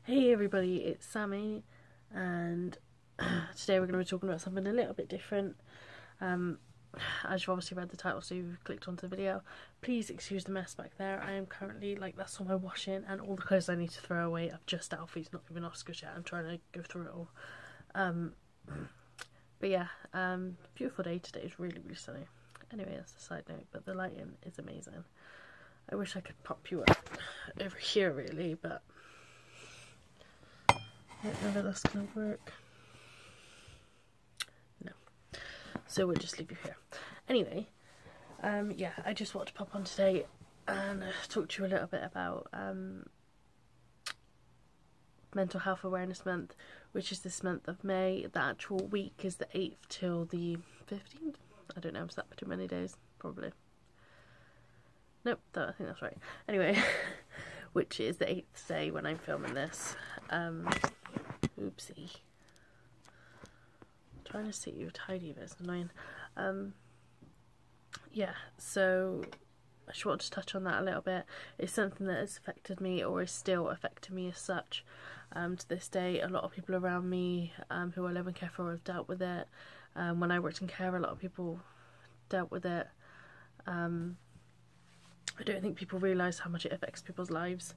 Hey everybody, it's Sammy, and today we're going to be talking about something a little bit different. As you've obviously read the title, so you've clicked onto the video. Please excuse the mess back there. I am currently, that's all my washing and all the clothes I need to throw away. I've just Alfie's, not even Oscar's yet. I'm trying to go through it all. But yeah, beautiful day today. It's really, really sunny. Anyway, that's a side note, but the lighting is amazing. I wish I could pop you up over here, really, but I don't know if that's gonna work. No. So we'll just leave you here. Anyway, yeah, I just wanted to pop on today and talk to you a little bit about Mental Health Awareness Month, which is this month of May. The actual week is the 8th till the 15th. I don't know, is that too many days? Probably. Nope, I think that's right. Anyway, which is the 8th day when I'm filming this. Oopsie. I'm trying to see you tidy, but it's annoying. Yeah, so I just wanted to touch on that a little bit. It's something that has affected me, or is still affecting me as such. To this day, a lot of people around me who I live and care for have dealt with it. When I worked in care, a lot of people dealt with it. I don't think people realise how much it affects people's lives.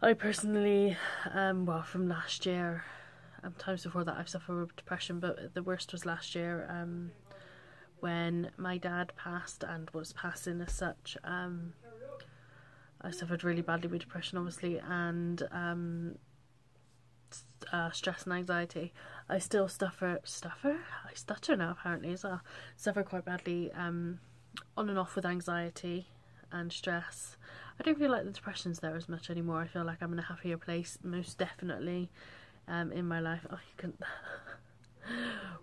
I personally, well, from last year, times before that I've suffered with depression, but the worst was last year, when my dad passed and was passing as such. I suffered really badly with depression, obviously, and stress and anxiety. I still I stutter now apparently as well. Suffer quite badly, on and off with anxiety and stress. I don't feel like the depression's there as much anymore. I feel like I'm in a happier place, most definitely, in my life. Oh, you can.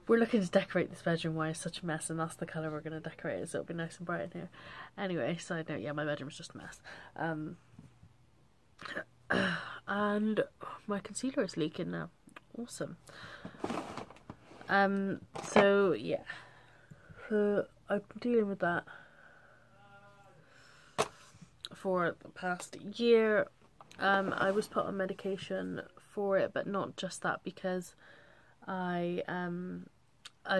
We're looking to decorate this bedroom. Why it's such a mess, and that's the colour we're going to decorate it, so it'll be nice and bright in here. Anyway, side note, yeah, my bedroom's just a mess. And my concealer is leaking now. Awesome. So yeah, so I've been dealing with that for the past year. I was put on medication for it, but not just that, because I've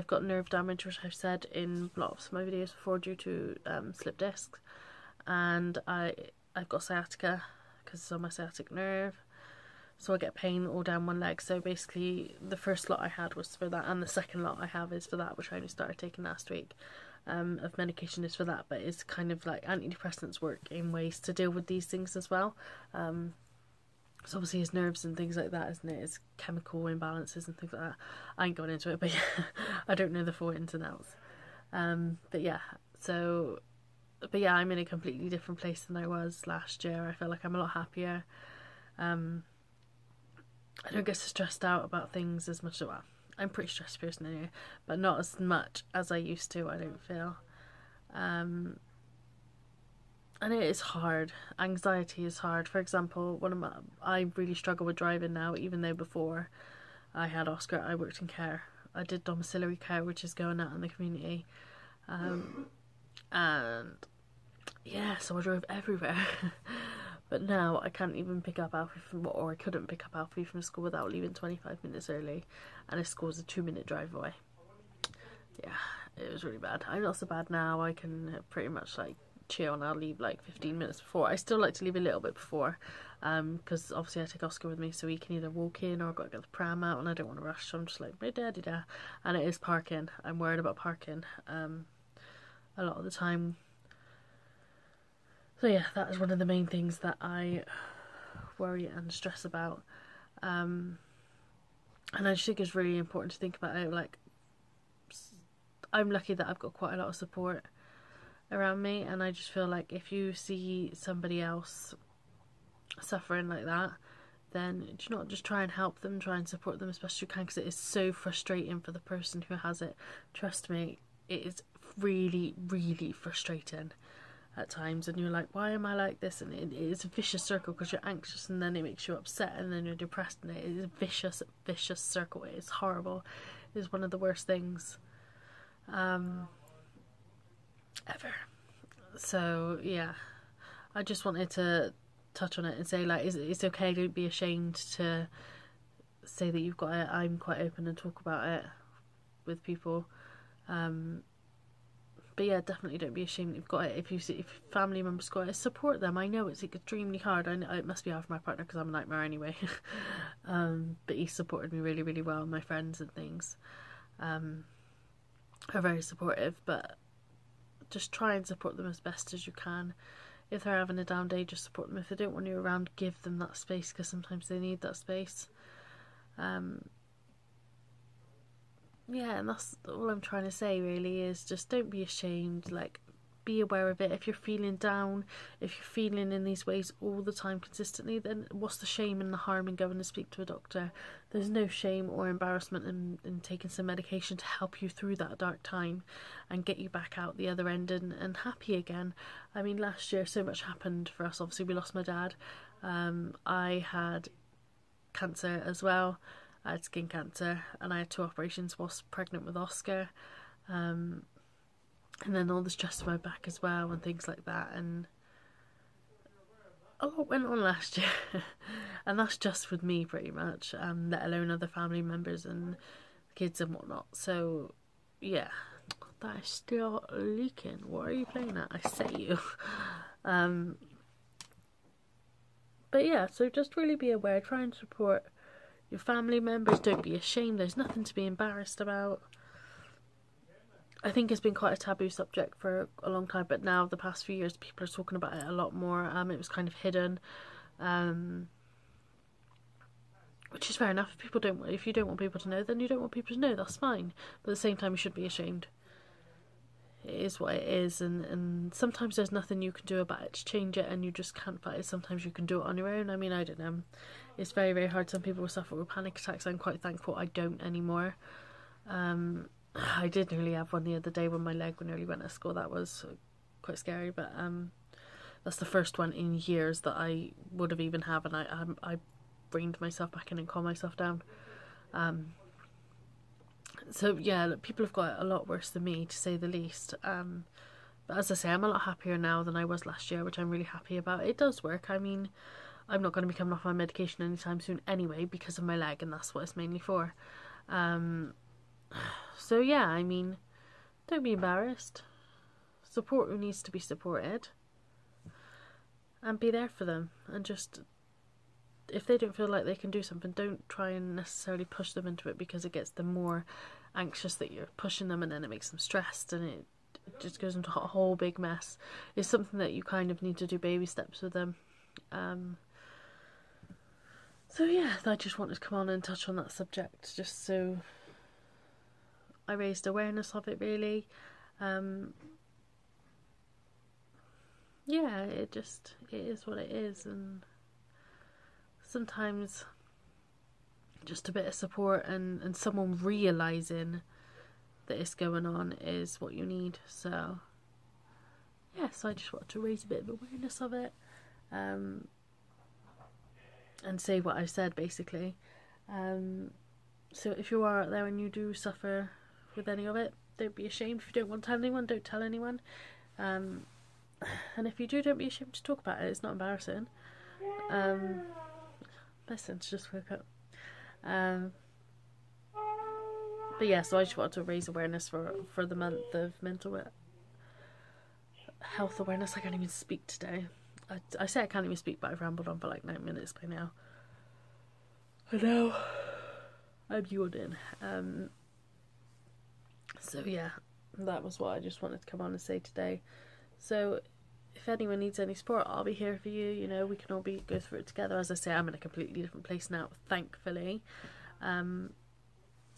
got nerve damage, which I've said in lots of my videos before, due to slip discs, and I've got sciatica because it's on my sciatic nerve, so I get pain all down one leg. So basically the first lot I had was for that, and the second lot I have is for that, which I only started taking last week. Of medication is for that, but it's kind of like antidepressants work in ways to deal with these things as well. So obviously his nerves and things like that, isn't it? His chemical imbalances and things like that. I ain't gone into it, but yeah, I don't know the full ins and outs. But yeah, I'm in a completely different place than I was last year. I feel like I'm a lot happier. I don't get so stressed out about things as much. Well, I'm a pretty stressed person anyway, but not as much as I used to, I don't feel. And it is hard. Anxiety is hard. For example, I really struggle with driving now, even though before I had Oscar, I worked in care. I did domiciliary care, which is going out in the community. And yeah, so I drove everywhere. But now I can't even pick up Alfie or I couldn't pick up Alfie from school without leaving 25 minutes early, and his school's a 2-minute drive away. Yeah, it was really bad. I'm not so bad now. I can pretty much chill, and I'll leave 15 minutes before. I still like to leave a little bit before, because obviously I take Oscar with me, so he can either walk in or I've got to get the pram out, and I don't want to rush, so I'm just like, da-da-da. And it is parking. I'm worried about parking a lot of the time. So yeah, that is one of the main things that I worry and stress about. And I just think it's really important to think about it. I'm lucky that I've got quite a lot of support around me, and I just feel like if you see somebody else suffering like that, then do not just try and help them, try and support them as best you can, because it is so frustrating for the person who has it. Trust me, it is really, really frustrating at times, and you're like, why am I like this? And it is a vicious circle, because you're anxious and then it makes you upset and then you're depressed, and it is a vicious circle. It is horrible. It is one of the worst things ever. So yeah, I just wanted to touch on it and say, like, it's okay, don't be ashamed to say that you've got it. I'm quite open and talk about it with people. But yeah, definitely don't be ashamed that you've got it. If family members got it, support them. I know it's extremely hard. I know it must be hard for my partner because I'm a nightmare anyway. But he supported me really, really well. My friends and things are very supportive, but just try and support them as best as you can. If they're having a down day, just support them. If they don't want you around, give them that space, because sometimes they need that space. Yeah, and that's all I'm trying to say really, is just don't be ashamed, like, be aware of it. If you're feeling down, if you're feeling in these ways all the time consistently, then what's the shame and the harm in going to speak to a doctor? There's no shame or embarrassment in taking some medication to help you through that dark time and get you back out the other end and happy again. I mean, last year so much happened for us. Obviously we lost my dad. I had cancer as well. I had skin cancer and I had 2 operations whilst pregnant with Oscar. And then all the stress on my back as well and things like that. And a lot went on last year. And that's just with me pretty much, let alone other family members and kids and whatnot. So, yeah. That is still leaking. What are you playing at? I say you. But yeah, so just really be aware. Try and support your family members. Don't be ashamed. There's nothing to be embarrassed about. I think it's been quite a taboo subject for a long time, but now the past few years people are talking about it a lot more. It was kind of hidden, which is fair enough. If you don't want people to know, then you don't want people to know. That's fine. But at the same time, you shouldn't be ashamed. It is what it is, and sometimes there's nothing you can do about it to change it, and you just can't fight it. Sometimes you can do it on your own. I mean, I don't know. It's very, very hard. Some people suffer with panic attacks. I'm quite thankful I don't anymore. I did nearly have one the other day when my leg nearly went at school. That was quite scary, but that's the first one in years that I would have even had, and I reined myself back in and calmed myself down. So yeah, look, people have got it a lot worse than me, to say the least. But as I say, I'm a lot happier now than I was last year, which I'm really happy about. It does work. I mean, I'm not going to be coming off my medication anytime soon anyway because of my leg, and that's what it's mainly for. So yeah, I mean, don't be embarrassed. Support who needs to be supported. And be there for them. And just, if they don't feel like they can do something, don't try and necessarily push them into it, because it gets them more anxious that you're pushing them, and then it makes them stressed, and it just goes into a whole big mess. It's something that you kind of need to do baby steps with them. So yeah, I just wanted to come on and touch on that subject, just so I raised awareness of it, really. Yeah, it is what it is, and sometimes just a bit of support and someone realising that it's going on is what you need. So yeah, so I just wanted to raise a bit of awareness of it, and say what I said, basically. So if you are out there and you do suffer with any of it, don't be ashamed. If you don't want to tell anyone, don't tell anyone. And if you do, don't be ashamed to talk about it. It's not embarrassing. My son's just woke up. But yeah, so I just wanted to raise awareness for the month of mental health awareness. I can't even speak today. I say I can't even speak, but I've rambled on for like 9 minutes by now. I know. I'm yawning. So yeah, that was what I just wanted to come on and say today. So if anyone needs any support, I'll be here for you. You know, we can all go through it together. As I say, I'm in a completely different place now, thankfully.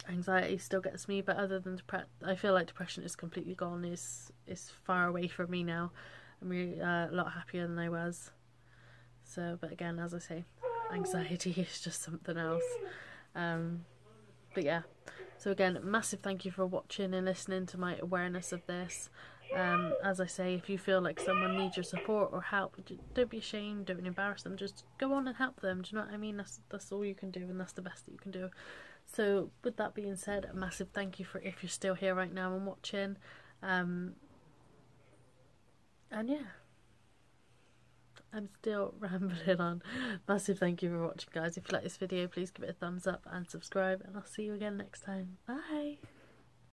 Anxiety still gets me, but other than I feel like depression is completely gone. Is far away from me now. I'm really a lot happier than I was. So, but again, as I say, anxiety is just something else. But yeah, so again, massive thank you for watching and listening to my awareness of this. As I say, if you feel like someone needs your support or help, don't be ashamed, don't embarrass them, just go on and help them. Do you know what I mean? That's all you can do, and that's the best that you can do. So with that being said, a massive thank you for if you're still here right now and watching. And yeah, I'm still rambling on. Massive thank you for watching, guys. If you like this video, please give it a thumbs up and subscribe, and I'll see you again next time. Bye!